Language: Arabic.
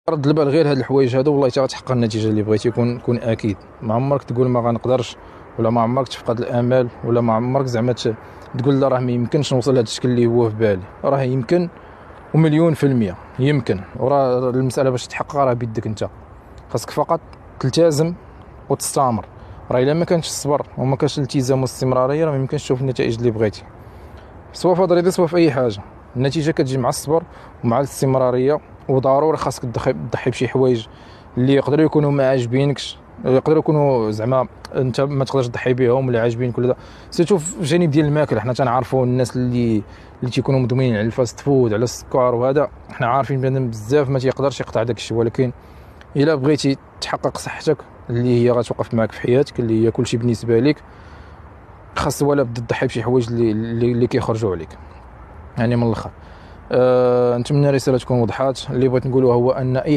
رد البال غير هاد الحوايج هادو والله حتى غتحقق النتيجه اللي بغيتي. كون اكيد، ما عمرك تقول ما غنقدرش، ولا ما عمرك تفقد الامل، ولا ما عمرك زعما تقول لا راه ما يمكنش نوصل لهاد الشكل اللي هو في بالي. راه يمكن، ومليون في المية يمكن. وراه المساله باش تحقق راه بيدك انت، خاصك فقط تلتزم وتستمر. راه الا ما كانش الصبر وما كانش الالتزام والاستمراريه راه ما يمكنش تشوف النتائج اللي بغيتي، سواء في هاد الرياضه سواء في اي حاجه. النتيجه كتجي مع الصبر ومع الاستمراريه، وضروري خاصك تضحي بشي حوايج اللي يقدروا يكونوا ما عاجبينكش، يقدروا يكونوا زعما انت ما تقدرش تضحي بهم ولا عاجبين كل هذا. سيرتو في جانب ديال الماكله، حنا تنعرفوا الناس اللي تيكونوا مدمنين على الفاست فود على السكر وهذا، حنا عارفين بان بزاف ما تيقدرش يقطع داك الشيء. ولكن الا بغيتي تحقق صحتك اللي هي غتوقف معك في حياتك، اللي هي كلشي بالنسبه لك، خاص ولا بدا تضحي بشي حوايج اللي كيخرجوا عليك. يعني من الاخر نتمنى الرساله تكون وضحات. اللي بغيت نقوله هو ان اي